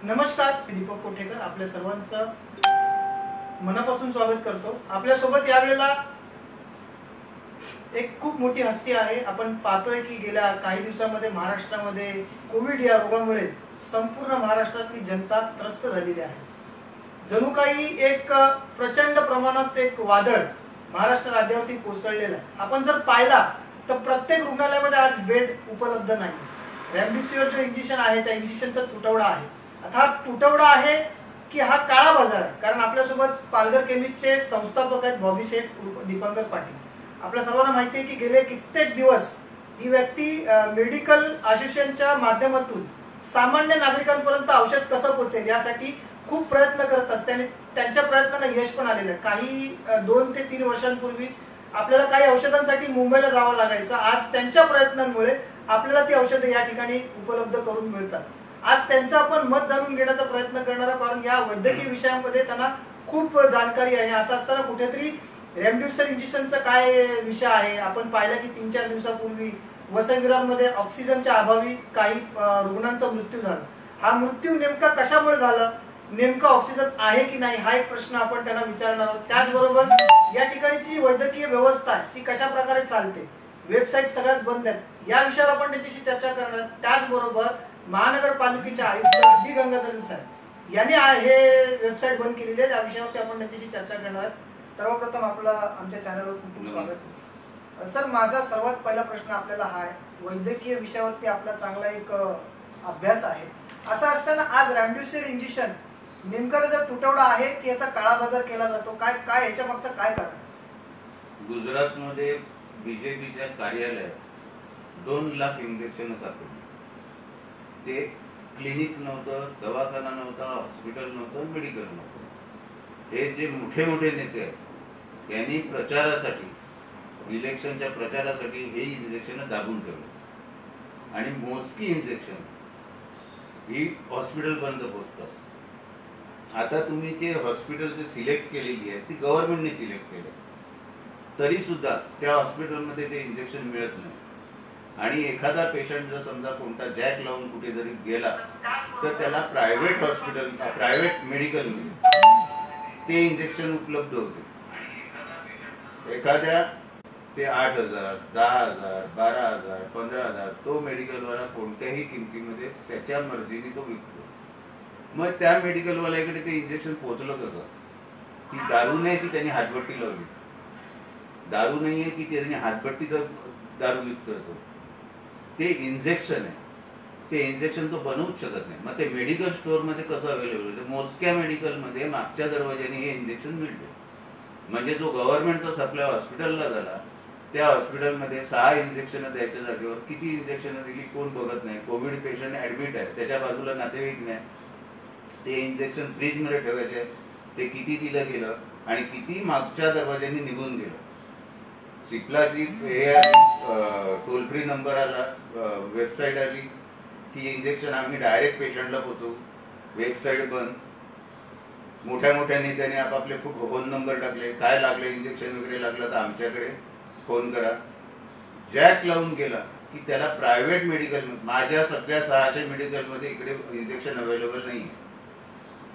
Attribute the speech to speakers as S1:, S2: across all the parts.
S1: नमस्कार, दीपक कोठेकर आपल्या सर्वांचं मनापासून स्वागत करतो। आपल्या सोबत यावेळेला एक खूप मोठी हस्ती आहे। आपण पाहतोय की गेल्या काही दिवसांमध्ये महाराष्ट्रामध्ये कोविड या रोगामुळे संपूर्ण महाराष्ट्रातली जनता त्रस्त झालेली आहे। जणू काही एक प्रचंड प्रमाणात एक वादळ महाराष्ट्र राज्यावरती कोसळलेलं आहे। आपण जर पाहिला तर प्रत्येक रुग्णालयामध्ये आज बेड उपलब्ध नाही। रेमडेसिवीर जो इंजेक्शन आहे त्या इंजेक्शनचा तुटवडा आहे। आता हा तुटवडा आहे की हा काळा बाजार आहे? कारण आपल्यासोबत पालघर केमिस्टचे संस्थापक आहेत बॉबी शेठ दीपांकर पाटील। आपल्या सर्वांना माहिती आहे की गेले कित्येक दिवस ही व्यक्ती मेडिकल असोसिएशनच्या माध्यमातून सामान्य नागरिकांपर्यंत औषध कसं पोहोचेल यासाठी खूप प्रयत्न करत असते आणि त्यांच्या प्रयत्नांना यश पण आलेलं आहे। काही 2 ते 3 वर्षांपूर्वी आपल्याला काही औषधांसाठी मुंबईला जावं लागायचं। आज त्यांच्या प्रयत्नांमुळे आपल्याला ती औषधे या ठिकाणी उपलब्ध करून मिळतात। आज त्यांचं आपण मत जाणून घेण्याचा प्रयत्न करणार आहोत, कारण या वैद्यकीय विषयामध्ये त्यांना खूप जाणकारी आहे। असं असताना कुठेतरी रेमडेसिवीर इंजेक्शनचा काय विषय आहे? आपण पाहिलं की 3-4 दिवसापूर्वी वसई ऑक्सिजनच्या अभावी काही रुग्णांचा मृत्यू झाला। हा मृत्यू नेमका कशामुळे झाला, नेमका ऑक्सिजन आहे की नाही हा एक प्रश्न आपण त्यांना विचारणार आहोत। त्याचबरोबर या ठिकाणची वैद्यकीय व्यवस्था आहे ती कशा प्रकारे चालते, वेबसाईट सगळ्याच बंद आहेत, या विषयावर आपण त्यांच्याशी चर्चा करणार आहोत। त्याचबरोबर महानगरपालिकेचे आयुक्त डी गंगाधर साहेब यांनी हे वेबसाईट बंद केलेली आहे, त्या विषयावरती आपण त्यांच्याशी चर्चा करणार आहोत। सर्वप्रथम आपलं आमच्या चॅनलवर खूप खूप स्वागत। सर, माझा सर्वात पहिला प्रश्न आपल्याला हा आहे, वैद्यकीय विषयावरती आपला चांगला एक अभ्यास आहे। असं असताना आज रेमडेसिवीर इंजेक्शन नेमका त्याचा तुटवडा आहे की याचा काळा बाजार केला जातो? काय काय याच्या मागचं काय कारण?
S2: गुजरातमध्ये बीजेपीच्या कार्यालयात 2 लाख इंजेक्शन सापडले। ते क्लिनिक नव्हतं, दवाखाना नव्हता, हॉस्पिटल नव्हतं, मेडिकल नव्हतं। हे जे मोठे मोठे नेते आहेत यांनी प्रचारासाठी, इलेक्शनच्या प्रचारासाठी हे इंजेक्शन दाबून ठेवले आणि मोजकी इंजेक्शन ही हॉस्पिटलपर्यंत पोहोचतात। आता तुम्ही जे हॉस्पिटल जे सिलेक्ट केलेली आहे ती गव्हर्नमेंटने सिलेक्ट केली, तरी सुद्धा त्या हॉस्पिटलमध्ये ते इंजेक्शन मिळत नाही। आणि एखादा पेशंट जर समजा कोणता जॅक लावून कुठे जरी गेला तर त्याला प्रायव्हेट हॉस्पिटल, प्रायव्हेट मेडिकलमध्ये ते इंजेक्शन उपलब्ध होते। एखाद्या ते 8,000, 10,000, 12,000, 15,000 तो मेडिकलवाला कोणत्याही किमतीमध्ये त्याच्या मर्जीने तो विकतो। मग त्या मेडिकलवाल्याकडे ते इंजेक्शन पोहोचलं कसं? ती दारू नाही की त्यांनी हातभट्टी लावली, दारू नाही आहे की त्यांनी हातभट्टीचा दारू विकतोय, ते इंजेक्शन आहे। ते इंजेक्शन तो बनवूच शकत नाही। मग ते मेडिकल स्टोअरमध्ये कसं अवेलेबल होतं? मोजक्या मेडिकलमध्ये मागच्या दरवाजाने हे इंजेक्शन मिळते। म्हणजे जो गव्हर्नमेंटचा सप्लाय हॉस्पिटलला झाला त्या हॉस्पिटलमध्ये 6 इंजेक्शन द्यायच्या जागेवर किती इंजेक्शन दिली कोण बघत नाही। कोविड पेशंट ऍडमिट आहे, त्याच्या बाजूला नातेवाईक नाही, ते इंजेक्शन फ्रीजमध्ये ठेवायचे, ते किती दिलं गेलं आणि किती मागच्या दरवाजाने निघून गेलं। सिप्लाची टोल फ्री नंबर आला, वेबसाईट आली की इंजेक्शन आम्ही डायरेक्ट पेशंटला पोहोचवू, वेबसाईट बंद। मोठ्या मोठ्या नेत्यांनी आपापले फोन नंबर टाकले, काय लागले इंजेक्शन वगैरे लागलं तर आमच्याकडे फोन करा। जॅक लावून गेला की त्याला प्रायव्हेट मेडिकल, माझ्या सगळ्या 600 मेडिकलमध्ये इकडे इंजेक्शन अवेलेबल नाही।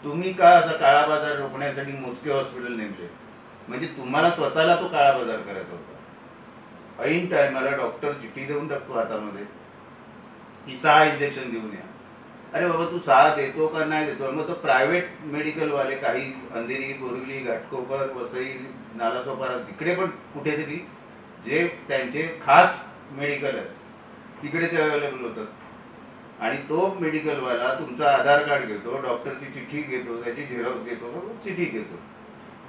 S2: तुम्ही का असा काळा बाजार रोखण्यासाठी मोजके हॉस्पिटल नेमले? म्हणजे तुम्हाला स्वतःला तो काळा बाजार करायचा होता। ऐन टायमाला डॉक्टर चिठ्ठी देऊन टाकतो हातामध्ये की 6 इंजेक्शन देऊन या। अरे बाबा, तू 6 देतो का नाही देतो? मग तो प्रायव्हेट मेडिकलवाले काही अंधेरी, बोरिवली, घाटकोपर, वसई, नालासोपारा जिकडे पण कुठेतरी जे त्यांचे खास मेडिकल आहेत तिकडे ते अवेलेबल होतात। आणि तो मेडिकलवाला तुमचा आधार कार्ड घेतो, डॉक्टरची चिठ्ठी घेतो, त्याची झेरॉक्स घेतो, चिठ्ठी घेतो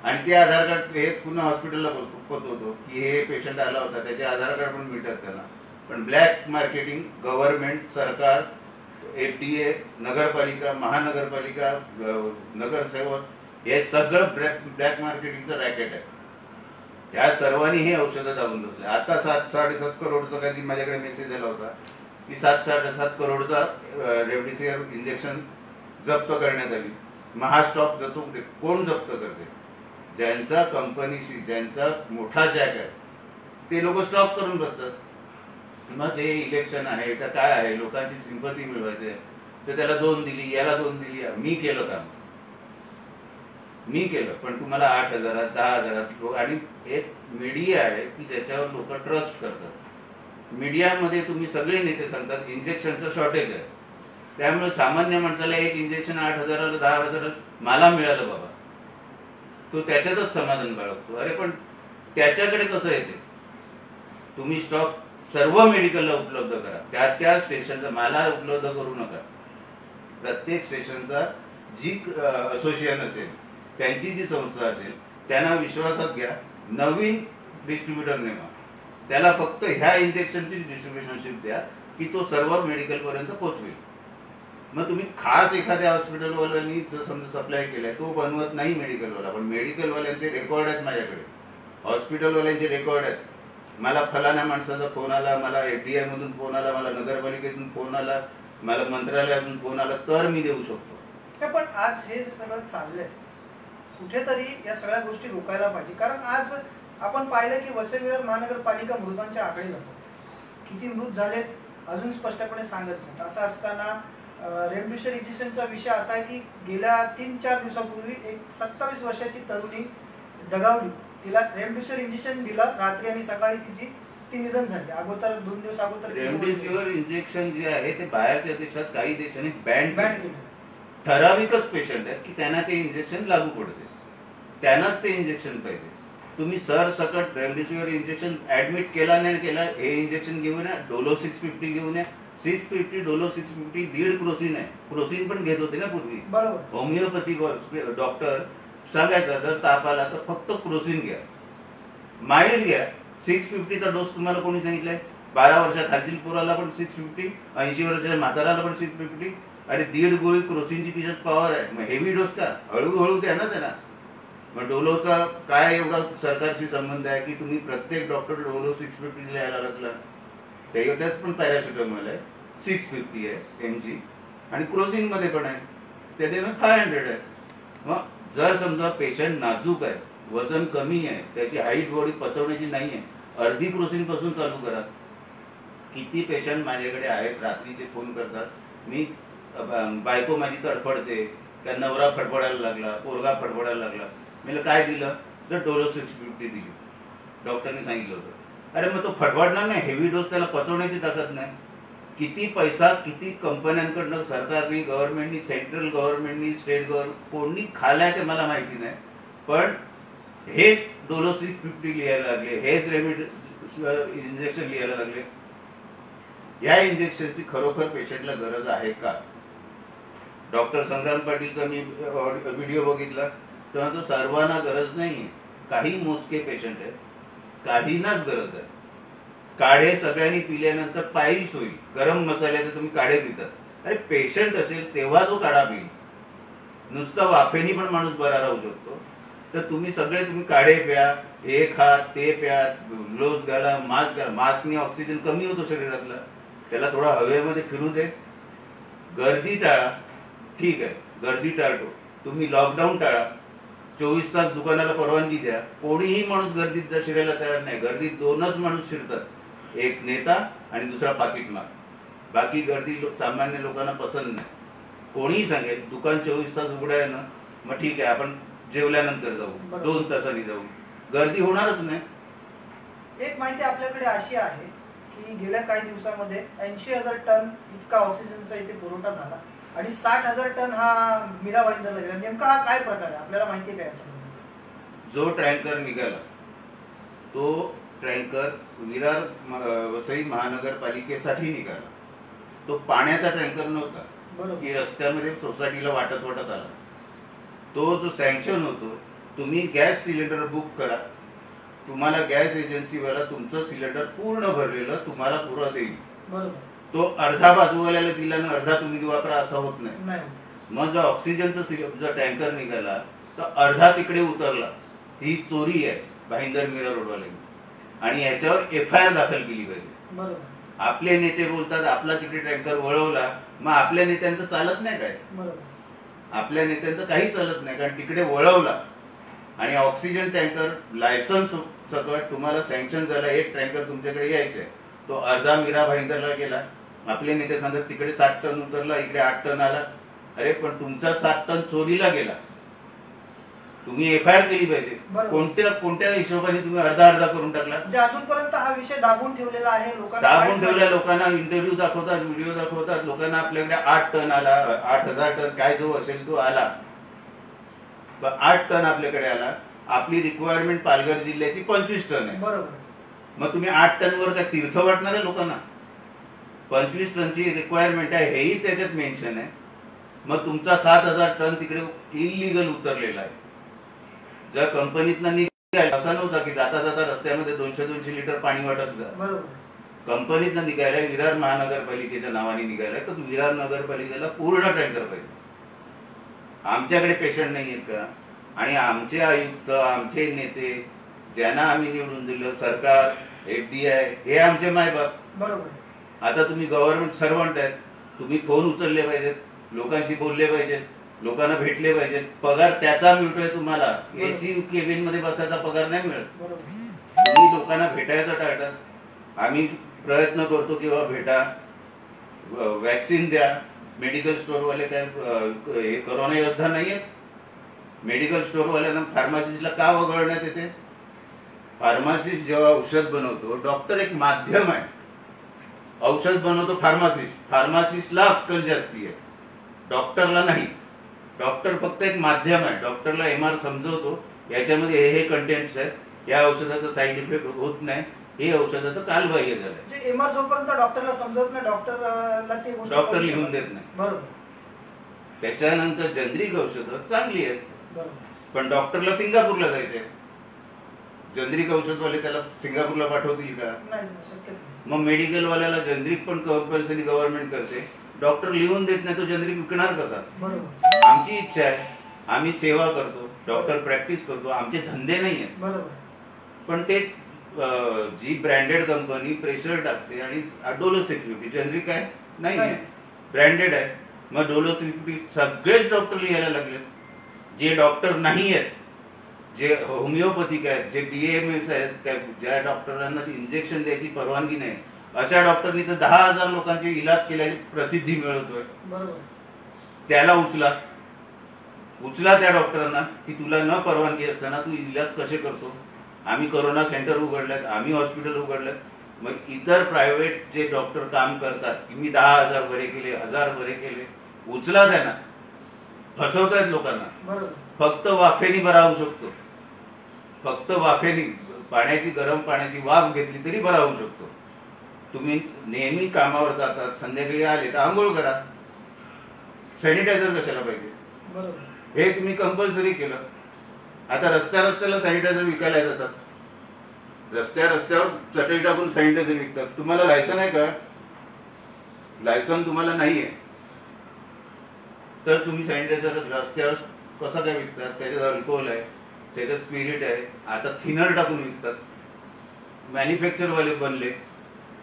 S2: आणि ते आधार कार्ड हे पुन्हा हॉस्पिटलला पोचवतो की हे पेशंट आला होता, त्याचे आधार कार्ड पण मिळतात त्याला। पण ब्लॅक मार्केटिंग गव्हर्नमेंट, सरकार, FDA, नगरपालिका, महानगरपालिका, नगरसेवक हे सगळं ब्लॅक मार्केटिंगचं रॅकेट आहे। त्या सर्वांनी हे औषधं दाबून बसले। आता 7-7.5 करोडचा काही माझ्याकडे मेसेज आला होता की 7-7.5 करोडचा रेमडेसिवीर इंजेक्शन जप्त करण्यात आली। महास्टॉक जतो कोण जप्त करते? ज्यांचा कंपनीशी ज्यांचा मोठा जॅक आहे ते लोक स्टॉक करून बसतात। मग जे इलेक्शन आहे का काय आहे, लोकांची सिंपती मिळवायची आहे, तर त्याला 2 दिली, याला 2 दिली. मी केलं काम, मी केलं, पण तुम्हाला 8,000, 10,000. आणि एक मीडिया आहे की ज्याच्यावर लोक ट्रस्ट करतात. मीडियामध्ये तुम्ही सगळे नेते सांगतात इंजेक्शनचं शॉर्टेज आहे, त्यामुळे सामान्य माणसाला एक इंजेक्शन 8,000, 10,000 मला मिळालं बाबा, तो त्याच्यातच समाधान बाळगतो. अरे पण त्याच्याकडे कसं येते? तुम्ही स्टॉक सर्व मेडिकलला उपलब्ध करा, त्या स्टेशनचा मला उपलब्ध करू नका. प्रत्येक स्टेशनचा जी असोसिएशन असेल, त्यांची जी संस्था असेल, त्यांना विश्वासात घ्या, नवीन डिस्ट्रीब्युटर नेमा, त्याला फक्त ह्या इंजेक्शनची डिस्ट्रीब्युशनशिप द्या की तो सर्व मेडिकलपर्यंत पोहोचवेल. मग तुम्ही खास एखाद्या हॉस्पिटलवाल्यांनी जर समजा सप्लाय केलाय, तो बनवत नाही मेडिकलवाला, पण मेडिकलवाल्यांचे रेकॉर्ड आहेत माझ्याकडे, हॉस्पिटलवाल्यांचे रेकॉर्ड आहेत. मला फलाण्या माणसाचा फोन आला, मला FDI मधून फोन आला, मला नगरपालिकेतून फोन आला, मला मंत्रालयातून फोन आला, तर मी देऊ शकतो.
S1: पण आज हे जे सगळं चाललंय, कुठेतरी या सगळ्या गोष्टी रोखायला पाहिजे. कारण आज आपण पाहिलं की वसई विरार महानगरपालिका मृतांच्या आकडे लावतात, किती मृत झालेत अजून स्पष्टपणे सांगत नाहीत. असं असताना रेमडेसिवीर इंजेक्शनचा विषय असा आहे की गेल्या 3-4 दिवसापूर्वी एक 27 वर्षाची तरुणी दगावली, तिला रेमडेसिवीर इंजेक्शन दिलं रात्री आणि सकाळी ती निधन झाली. अगोदर 2 दिवस अगोदर
S2: रेमडेसिवीर इंजेक्शन जे आहे ते बाहेरच्या देशात काही देशांनी बॅन
S1: केलं.
S2: ठराविकच पेशंट आहेत की त्यांना ते इंजेक्शन लागू पडते, त्यांनाच ते इंजेक्शन पाहिजे. तुम्ही सरसकट रेमडेसिवीर इंजेक्शन ऍडमिट केला नाही केला, हे इंजेक्शन घेऊन या, डोलो 650 घेऊन या. 650 डोलो 650 1.5 क्रोसिन आहे. क्रोसिन पण घेत होते ना पूर्वी,
S1: बरोबर.
S2: होमिओपॅथिक डॉक्टर सांगायचा जर ताप आला तर फक्त क्रोसिन घ्या, माइल्ड घ्या. 650चा डोस तुम्हाला कोणी सांगितलाय? 12 वर्षाखालच्या पोराला पण 650, 80 वर्षाच्या म्हाताराला पण 650. अरे 1.5 गोळी क्रोसिनची तिच्यात पॉवर आहे, मग हेवी डोस का? हळूहळू द्या ना त्यांना. मग डोलोचा काय एवढा सरकारशी संबंध आहे की तुम्ही प्रत्येक डॉक्टर डोलो 650 लिहायला लागला? त्याच्यात पण पॅरासिटामॉल आहे, 650 आहे mg, आणि क्रोसिन मध्ये पण आहे, त्याच्यामध्ये 500 आहे. मग जर समजा पेशंट नाजूक आहे, वजन कमी आहे, त्याची हाईट बॉडी पचवण्याची नाही आहे, अर्धी क्रोसिन पासून चालू करा. किती पेशंट माझ्याकडे आहेत, रात्रीचे फोन करतात, मी बायको माझी तडफडते, का नवरा फडफडायला लागला, पोरगा फडफडायला लागला. मी काय दिलं तर डोलो 650 दिली, डॉक्टरने सांगितलं होतं. अरे मग तो फडफडणार नाही, हेवी डोस त्याला पचवण्याची ताकद नाही. किती पैसा किती कंपन्यांकडनं सरकारने, गव्हर्नमेंटनी, सेंट्रल गव्हर्नमेंटनी, स्टेट गव्हर्नमेंट कोणी खालाय ते मला माहिती नाही, पण हेच डोलो 650 लिहायला लागले, हेच इंजेक्शन लिहायला लागले. या इंजेक्शनची खरोखर पेशंटला गरज आहे का? डॉक्टर संग्राम पाटीलचा मी व्हिडिओ बघितला तेव्हा तो सर्वांना गरज नाही, काही मोजके पेशंट आहेत, काहींनाच गरज आहे. काढे सगळ्यांनी पिल्यानंतर पाईल्स होईल, गरम मसाल्याचे तुम्ही काढे पितात. अरे पेशंट असेल तेव्हा तो काढा पिईल, नुसता वाफेनी पण माणूस बरा राहू शकतो. तर तुम्ही काढे प्या, हे खा, ते प्या, ग्लोव्ज घाला, मास्क घाला. मास्कने ऑक्सिजन कमी होतो शरीरातला, त्याला थोडा हवेमध्ये फिरू दे. गर्दी टाळा, ठीक आहे, गर्दी टाळतो. तुम्ही लॉकडाऊन टाळा, 24 तास दुकानाला परवानगी द्या. कोणीही माणूस गर्दीत शिरायला तयार नाही. गर्दीत 2च माणूस शिरतात, एक नेता आणि दुसरा पाकिटमार. बाकी गर्दी सामान्य लोकांना पसंत नाही. कोणीही सांगेल दुकान 24 तास उघडं आहे ना, मग ठीक आहे आपण जेवल्यानंतर जाऊ, 2 तासांनी जाऊ, गर्दी होणारच नाही.
S1: एक माहिती आपल्याकडे अशी आहे की गेल्या काही दिवसामध्ये 80,000 टन इतका ऑक्सिजनचा इथे पुरवठा झाला आणि 60,000 टन हा मीरा भाईंदरला गेला. नेमका हा काय प्रकार आहे, आपल्याला माहिती आहे का याच्याबद्दल?
S2: जो टँकर निघाला तो टँकर विरार वसई महानगरपालिकेसाठी निघाला. तो पाण्याचा टँकर नव्हता की रस्त्यामध्ये सोसायटीला वाटत आला. तो जो सँक्शन होतो, तुम्ही गॅस सिलेंडर बुक करा, तुम्हाला गॅस एजन्सीवाला तुमचं सिलेंडर पूर्ण भरलेलं तुम्हाला पुरा देईल. तो अर्धा बाजूवाल्याला दिला आणि अर्धा तुम्ही वापरा असं होत नाही. मग जर ऑक्सिजनचा जर टँकर निघाला तर अर्धा तिकडे उतरला, ही चोरी आहे भाईंदर मीरा रोडवाल्यांनी, आणि याच्यावर FIR दाखल केली पाहिजे. आपले नेते बोलतात आपला तिकडे टँकर वळवला, मग आपल्या नेत्यांचं चालत नाही काय? आपल्या नेत्यांचं काही चालत नाही, कारण तिकडे वळवला. आणि ऑक्सिजन टँकर लायसन्स सकट तुम्हाला सँक्शन झाला, एक टँकर तुमच्याकडे यायचंय, तो अर्धा मीरा भाईंदरला गेला, आपले नेते सांगतात तिकडे 60 टन उतरला, इकडे 8 टन आला. अरे पण तुमचा 7 टन चोरीला गेला, तुम्ही FIR केली पाहिजे.
S1: बरोबर.
S2: कोणत्या हिशोबाने तुम्ही अर्धा करून टाकला?
S1: म्हणजे अजूनपर्यंत हा विषय दाबून ठेवलेला आहे लोकांना.
S2: दाबून ठेवल्या, लोकांना इंटरव्ह्यू दाखवतात, व्हिडिओ दाखवतात, लोकांना आपल्याकडे 8 टन आला, 8,000 टन काय जो असेल तो आला. 8 टन आपल्याकडे आला. आपली रिक्वायरमेंट पालघर जिल्ह्याची 25 टन आहे.
S1: बरोबर.
S2: मग तुम्ही 8 टन वर काय तीर्थ वाटणार आहे लोकांना? 25 टनची रिक्वायरमेंट आहे हेही त्याच्यात मेन्शन आहे. मग तुमचा 7,000 टन तिकडे इलिगल उतरलेला आहे. जर कंपनीतनं निघायला असा नव्हता की जाता जाता रस्त्यामध्ये 200 लिटर पाणी वाटत जा.
S1: बरोबर.
S2: कंपनीतनं निघायला, विरार महानगरपालिकेच्या नावाने निघायला, तर विरार नगरपालिकेला पूर्ण टँकर पाहिजे. आमच्याकडे पेशंट नाही आहेत का? आणि आमचे आयुक्त, आमचे नेते, ज्यांना आम्ही निवडून दिलं, सरकार, FDI, हे आमचे मायबाप.
S1: बरोबर.
S2: आता तुम्ही गव्हर्नमेंट सर्वंट आहेत, तुम्ही फोन उचलले पाहिजेत, लोकांशी बोलले पाहिजेत, लोकांना भेटले पाहिजेत. पगार त्याचा मिळतोय तुम्हाला, AC केबिन मध्ये बसायचा पगार नाही मिळत. तुम्ही लोकांना भेटायचं टाळतात. आम्ही प्रयत्न करतो की बाबा भेटा, वॅक्सिन द्या. मेडिकल स्टोअरवाले काय हे कोरोना योद्धा नाहीये? मेडिकल स्टोअरवाल्यांना फार्मासिस्टला का वगळण्यात येते? फार्मासिस्ट जेव्हा औषध बनवतो, डॉक्टर एक माध्यम आहे. औषध बनवतो फार्मासिस्टला अक्कल जास्ती आहे, डॉक्टरला नाही. डॉक्टर फक्त एक माध्यम आहे. डॉक्टरला MR समजवतो याच्यामध्ये हे कंटेंट्स आहेत, या औषधाचा साईड इफेक्ट होत नाही, हे औषधाचं कालबाह्य झालंय.
S1: MR जोपर्यंत डॉक्टरला समजत नाही, डॉक्टरला ती गोष्ट
S2: डॉक्टर लिहून देत नाही.
S1: बरोबर.
S2: त्याच्यानंतर जनरिक औषधं चांगली आहेत,
S1: बरोबर.
S2: पण डॉक्टरला सिंगापूरला जायचंय. जनरिक औषधवाले त्याला सिंगापूरला पाठवतील का?
S1: नाही, शक्यच नाही.
S2: मग मेडिकलवाल्याला जनरिक पण कंपल्सरी गव्हर्नमेंट करते, डॉक्टर लिहून देत नाही, तो जनरिक विकणार कसा?
S1: बरोबर.
S2: आमची इच्छा आहे, आम्ही सेवा करतो, डॉक्टर प्रॅक्टिस करतो, आमचे धंदे नाही आहेत.
S1: बरोबर.
S2: पण ते जी ब्रँडेड कंपनी प्रेशर टाकते आणि डोलो सिक्युरिटी जनरिक आहे नाही आहे, ब्रँडेड आहे. मग डोलो सिक्युरिटी सगळेच डॉक्टर लिहायला लागले. जे डॉक्टर नाही आहेत, जे होमिओपॅथिक आहेत, जे DMS आहेत, ज्या डॉक्टरांना इंजेक्शन द्यायची परवानगी नाही, अशा डॉक्टरनी तर 10,000 लोकांचे इलाज केल्याची प्रसिद्धी मिळवतोय.
S1: बरोबर.
S2: त्याला उचला त्या डॉक्टरांना की तुला न परवानगी असताना तू इलाज कसे करतो? आम्ही कोरोना सेंटर उघडलेत, आम्ही हॉस्पिटल उघडलेत. मग इतर प्रायव्हेट जे डॉक्टर काम करतात की मी 10,000 बरे केले, 1,000 बरे केले, उचला त्यांना. फसवतायत लोकांना.
S1: बरोबर.
S2: फक्त वाफेनी बरा होऊ शकतो, फक्त वाफेनी, पाण्याची, गरम पाण्याची वाफ घेतली तरी बरा होऊ शकतो. तुम्ही नेहमी कामावर जातात, संध्याकाळी आले तर आंघोळ करा. सॅनिटायझर कशाला पाहिजे?
S1: बरोबर.
S2: हे तुम्ही कंपल्सरी केलं. आता रस्त्याला सॅनिटायझर विकायला जातात, रस्त्यावर चटई टाकून सॅनिटायझर विकतात. तुम्हाला लायसन आहे का? लायसन तुम्हाला नाहीये तर तुम्ही सॅनिटायझर रस्त्यावर कसं काय विकतात? त्याच्यात अल्कोहोल आहे, त्याच्यात स्पिरिट आहे, आता थिनर टाकून विकतात. मॅन्युफॅक्चरवाले बनले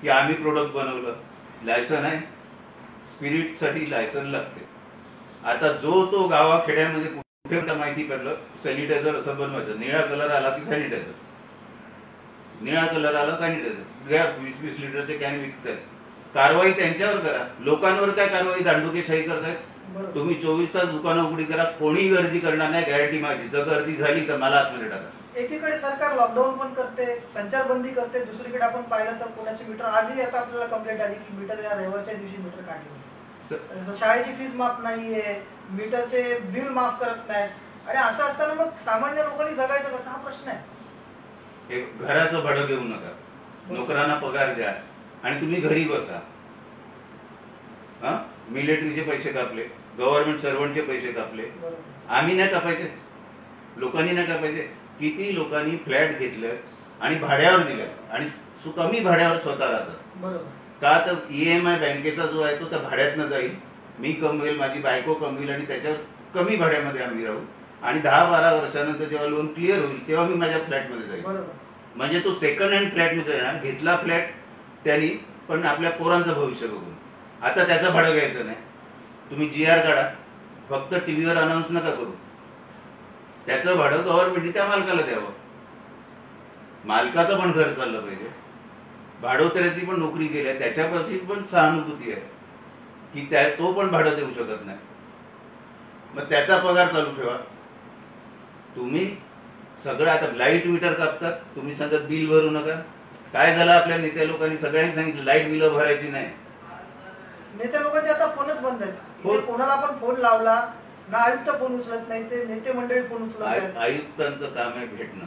S2: की आम्ही प्रोडक्ट बनवलं, लायसन आहे. स्पिरिटसाठी लायसन लागते. आता तो गावाखेड्यामध्ये कुठे माहिती पडलं सॅनिटायझर असं बनवायचं, निळा कलर आला की सॅनिटायझर, निळा कलर आला सॅनिटायझर घ्या, 20-20 लिटरचे कॅन विकतायत. कारवाई त्यांच्यावर करा. लोकांवर काय कारवाई? दांडुकेशाही करतायत. तुम्ही 24 तास दुकानं उघडी करा, कोणी गर्दी करणार नाही, गॅरंटी माझी. जर गर्दी झाली तर मला आतमध्ये टाका.
S1: एकीकडे सरकार लॉकडाऊन पण करते, संचारबंदी करते, दुसरीकडे आपण पाहिलं तर पुण्याचे मीटर, आजही आता आपल्याला कंप्लेंट आली की मीटर या रविवारच्या दिवशी मीटर काढले. शाळेची फीस माफ नाहीये, मीटरचे बिल माफ करत नाहीत, आणि असं असताना मग सामान्य लोकांनी जगायचं कसं, हा प्रश्न आहे.
S2: हे घराचं भाडं घेऊ नका, नोकरांना पगार द्या आणि तुम्ही घरी बसा. मिलिटरीचे पैसे कापले, गव्हर्नमेंट सर्वंटचे पैसे कापले, आम्ही नाही कापायचे, लोकांनी नाही कापायचे. किती लोकांनी फ्लॅट घेतलं आणि भाड्यावर दिलं आणि कमी भाड्यावर स्वतः राहतात.
S1: बरोबर.
S2: का तर EMI बँकेचा जो आहे तो त्या भाड्यातनं जाईल, मी कमवेल, माझी बायको कमवेल आणि त्याच्यावर कमी भाड्यामध्ये आम्ही राहू, आणि 10-12 वर्षानंतर जेव्हा लोन क्लिअर होईल तेव्हा मी माझ्या फ्लॅटमध्ये जाईल. म्हणजे तो सेकंड हँड फ्लॅटमध्ये येणार, घेतला फ्लॅट त्यांनी, पण आपल्या पोरांचं भविष्य बघून. आता त्याचं भाडं घ्यायचं नाही. तुम्ही GR काढा, फक्त टीव्हीवर अनाऊन्स नका करू. त्याचं भाडं गव्हर्नमेंटने त्या मालकाला द्यावं. मालकाचं पण घर चाललं पाहिजे. भाडोत्र्याची पण नोकरी केली आहे, त्याच्यापाशी पण सहानुभूती आहे की तो पण भाडं देऊ शकत नाही. मग त्याचा पगार चालू ठेवा. तुम्ही सगळं आता लाईट मीटर कापतात, तुम्ही सांगतात बिल भरू नका. काय झालं, आपल्या नेत्या लोकांनी सगळ्यांनी सांगितलं लाईट बिल भरायची नाही.
S1: नेते लोकांचे आता फोनच बंद आहेत.
S2: हो.
S1: इथे कोणाला पण फोन लावला ना, आयुक्त फोन उचलत नाही, ते नेते मंडळी फोन उचलत आहेत.
S2: आयुक्तांचं काम आहे भेटणं.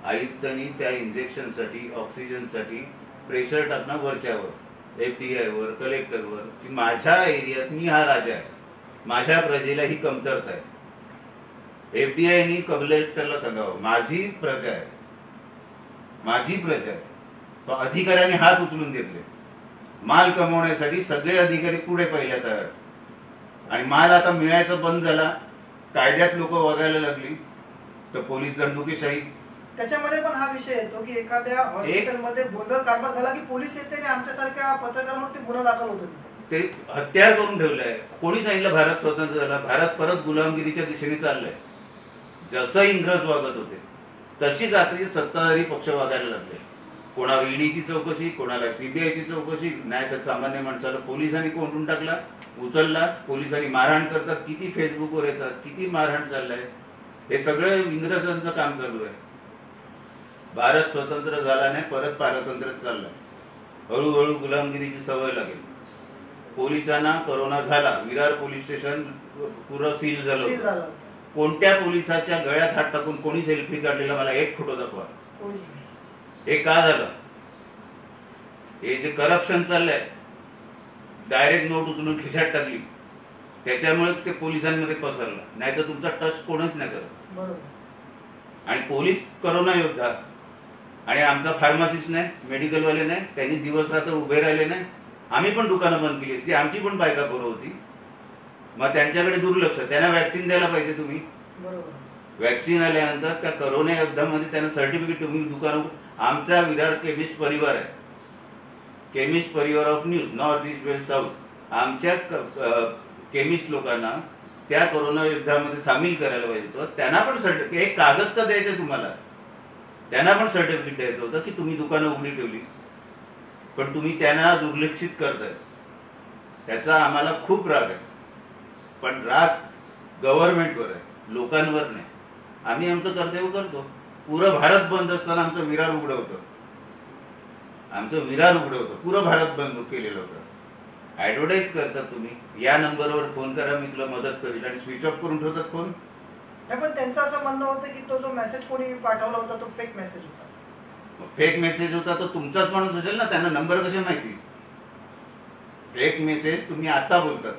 S2: आयुक्तांनी त्या इंजेक्शनसाठी, ऑक्सिजनसाठी प्रेशर टाकणं वरच्यावर, FDI वर, कलेक्टरवर, की माझ्या एरियात मी हा राजा आहे, माझ्या प्रजेला ही कमतरता आहे. FDIनी कलेक्टरला सांगावं माझी प्रजा आहे, माझी प्रजा आहे. तो अधिकाऱ्यांनी हात उचलून घेतले. माल कमवण्यासाठी सगळे अधिकारी पुढे पहिल्या तयार, आणि माल आता मिळायचं बंद झाला, कायद्यात लोक वागायला लागली, तर पोलीस दंडुकेशाही.
S1: त्याच्यामध्ये पण हा विषय येतो की एखाद्या हॉस्पिटलमध्ये गोंधळ कारभार झाला की पोलीस येते आणि आमच्यासारख्या पत्रकारांवरती गुन्हा दाखल होतो.
S2: ते हत्यार करून ठेवलंय. कोणी सांगितलं भारत स्वतंत्र झाला? भारत परत गुलामगिरीच्या दिशेने चाललाय. जसं इंग्रज वागत होते तशीच आता सत्ताधारी पक्ष वागायला लागले. कोणावर ईडीची चौकशी, कोणाला CBIची चौकशी, नाही तर सामान्य माणसाला पोलिसांनी कोंडून टाकला, उचलला, पोलिसांनी मारहाण करतात. किती फेसबुकवर येतात, किती मारहाण चाललंय. हे सगळं इंग्रजांचं काम चालू आहे. भारत स्वतंत्र झाला नाही, परत पारतंत्र्यात चाललाय. हळूहळू गुलामगिरीची सवय लागेल. पोलिसांना कोरोना झाला, विरार पोलीस स्टेशन पुरं सील झालं. कोणत्या पोलिसाच्या गळ्यात हात टाकून कोणी सेल्फी काढलेला मला एक फोटो दाखवा. हे का झालं? हे जे करप्शन चाललंय, डायरेक्ट नोट उचलून खिशात टाकली, त्याच्यामुळे ते पोलिसांमध्ये पसरलं. नाही तर तुमचा टच कोणच नाही करत. आणि पोलीस करोना योद्धा, आणि आमचा फार्मासिस्ट नाही, मेडिकलवाले नाही, त्यांनी दिवस रात्र उभे राहिले नाही. आम्ही पण दुकानं बंद केली असती, आमची पण बायका पोरं होती. मग त्यांच्याकडे दुर्लक्ष. त्यांना वॅक्सिन द्यायला पाहिजे तुम्ही. वॅक्सिन आल्यानंतर त्या करोना योद्धामध्ये त्यांना सर्टिफिकेट तुम्ही दुकान. आमचा विरार केमिस्ट परिवार आहे, केमिस्ट परिवार of news north east west south. आमच्या केमिस्ट लोकांना त्या कोरोना युद्धामध्ये सामील करायला पाहिजे होतं. त्यांना पण सर्टिफिकेट, एक कागद तर द्यायचं तुम्हाला, त्यांना पण सर्टिफिकेट द्यायचं होतं की तुम्ही दुकानं उघडी ठेवली. पण तुम्ही त्यांना दुर्लक्षित करताय. त्याचा आम्हाला खूप राग आहे. पण राग गव्हर्नमेंटवर आहे, लोकांवर नाही. आम्ही आमचं कर्तव्य करतो. पुरं भारत बंद असताना आमचं विरार उघडं होतं. पुरं भारत बंद केलेलं होतं. ऍडव्हर्टाईज करतात तुम्ही, या नंबरवर फोन करा, मी तुला मदत करेल, आणि स्विच ऑफ करून ठेवतात फोन.
S1: पण त्यांचं असं म्हणणं होतं की तो जो मेसेज कोणी पाठवला होता तो फेक मेसेज होता.
S2: फेक मेसेज होता तो तुमचाच माणूस असेल ना, त्यांना नंबर कसे माहिती? फेक मेसेज तुम्ही आता बोलतात,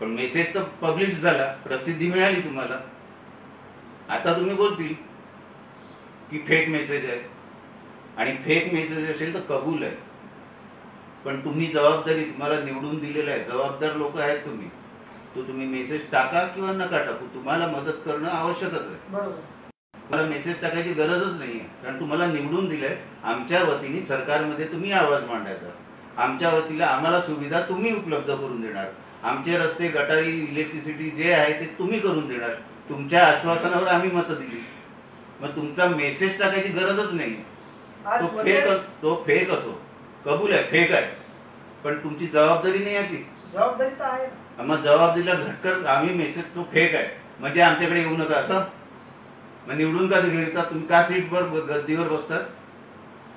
S2: पण मेसेज तर पब्लिश झाला, प्रसिद्धी मिळाली तुम्हाला. आता तुम्ही बोलतील की फेक मेसेज आहे, आणि फेक मेसेज असेल तर कबूल आहे. पण तुम्ही जबाबदारी, तुम्हाला निवडून दिलेलं आहे, जबाबदार लोक आहेत तुम्ही. तो तुम्ही मेसेज टाका किंवा नका टाकू, तुम्हाला मदत करणं आवश्यकच आहे.
S1: बरोबर.
S2: मला मेसेज टाकायची गरजच नाहीये, कारण तुम्हाला निवडून दिलंय. आमच्या वतीने सरकारमध्ये तुम्ही आवाज मांडायचा. आमच्या वतीला आम्हाला सुविधा तुम्ही उपलब्ध करून देणार. आमचे रस्ते, गटारी, इलेक्ट्रिसिटी जे आहे ते तुम्ही करून देणार. तुमच्या आश्वासनावर आम्ही मतं दिली. मग तुमचा मेसेज टाकायची गरजच नाही. तो फेक असो, कबूल आहे, फेक आहे, पण तुमची जबाबदारी नाही आहे ती.
S1: जबाबदारी तर आहे.
S2: मग जबाबदारीला झटकन आम्ही मेसेज तो फेक आहे म्हणजे आमच्याकडे येऊ नका असं. मग निवडून का घेतात तुम्ही? का सीटवर गद्दीवर बसतात?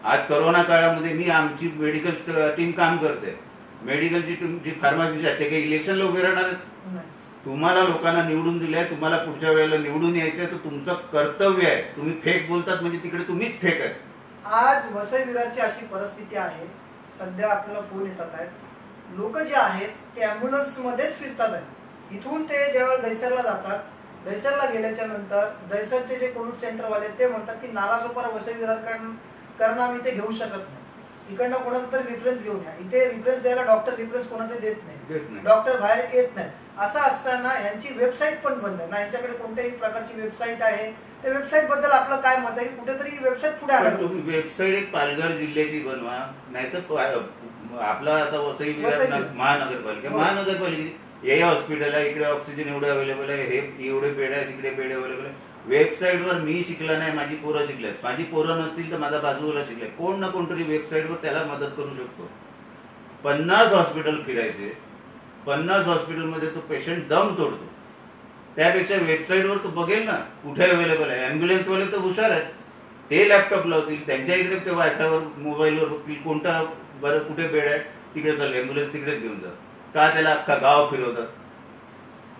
S2: आज करोना काळामध्ये मी आमची मेडिकल टीम काम करते. मेडिकलची टीम, जी फार्मसीची आहे, ते काही इलेक्शनला उभे राहणार आहेत? तुम्हाला लोकांना निवडून दिलंय, तुम्हाला पुढच्या वेळेला निवडून यायचंय, तर तुमचं कर्तव्य आहे. तुम्ही फेक बोलतात म्हणजे तिकडे तुम्हीच फेक आहे.
S1: आज वसई विरारची अशी परिस्थिती आहे, सध्या आपल्याला फोन येतात आहेत, लोक जे आहेत ते अँब्युलन्स मध्येच फिरतात आहेत. इथून ते ज्यावेळेला दहिसरला जातात, दहिसरला गेल्याच्या नंतर दहिसरचे जे कोविड सेंटरवाले ते म्हणतात की नालासोपारा वसई विरारकडनं आम्ही इथे घेऊ शकत नाही, इकडनं कोणाचा तरी रेफरन्स घेऊन या. इथे रेफरन्स द्यायला डॉक्टर रेफरन्स कोणाचे देत नाही, डॉक्टर बाहेर येत नाही. असं असताना यांची वेबसाईट पण बंद आहे ना, यांच्याकडे कोणत्याही प्रकारची वेबसाईट आहे. त्या वेबसाईट बद्दल आपलं काय मत आहे? कुठेतरी वेबसाईट पुढे आलं.
S2: तुम्ही वेबसाईट एक पालघर जिल्ह्याची बनवा, नाहीतर आपला आता वसई विरार महानगरपालिका, हे हॉस्पिटल आहे, इकडे ऑक्सिजन एवढे अवेलेबल आहे, हे एवढे बेड आहे, तिकडे बेड अवेलेबल आहे. वेबसाईटवर मी शिकला नाही, माझी पोरं शिकलेत. माझी पोरं नसतील तर माझा बाजूला शिकले. कोण ना कोणतरी वेबसाईटवर त्याला मदत करू शकतो. 50 हॉस्पिटल फिरायचे, 50 हॉस्पिटलमध्ये तो पेशंट दम तोडतो. त्यापेक्षा वेबसाईटवर तो बघेल ना कुठे अवेलेबल आहे. ॲम्ब्युलन्सवाले तर हुशार आहेत, ते लॅपटॉप लावतील, त्यांच्या इकडे ते वायफायवर मोबाईलवर बघतील कोणता बरं कुठे बेड आहे, तिकडे चाललं ॲम्ब्युलन्स तिकडेच घेऊन जात. का त्याला अख्खा गाव फिरवतात.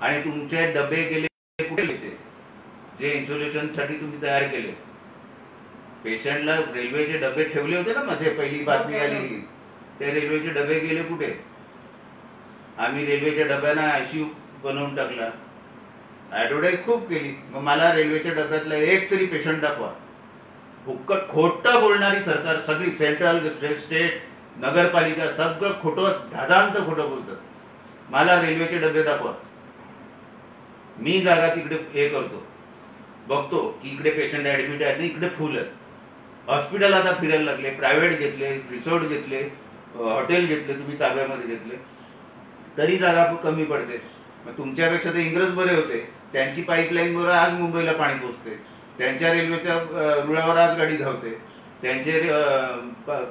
S2: आणि तुमचे डबे गेले कुठे गेले जे इन्सुलेशनसाठी तुम्ही तयार केले. पेशंटला रेल्वेचे डबे ठेवले होते ना मध्ये पहिली बातमी आलेली, ते रेल्वेचे डबे गेले कुठे. आम्ही रेल्वेच्या डब्यांना आयसीयू बनवून टाकला, ऍडव्हर्टाईज खूप केली. मग मला रेल्वेच्या डब्यातला एक तरी पेशंट दाखवा. फुक्कट खोटं बोलणारी सरकार सगळी, सेंट्रल स्टेट नगरपालिका सगळं खोटं धादांत खोटं बोलतात. मला रेल्वेचे डबे दाखवा. मी जागा तिकडे हे करतो, बघतो की इकडे पेशंट ऍडमिट आहेत ना, इकडे फुल आहेत. हॉस्पिटल आता फिरायला लागले, प्रायव्हेट घेतले, रिसॉर्ट घेतले, हॉटेल घेतले, तुम्ही ताब्यामध्ये घेतले, तरी जागा कमी पडते. मग तुमच्यापेक्षा ते इंग्रज बरे होते, त्यांची पाईपलाईन बरोबर आज मुंबईला पाणी पोचते, त्यांच्या रेल्वेच्या रुळावर आज गाडी धावते, त्यांचे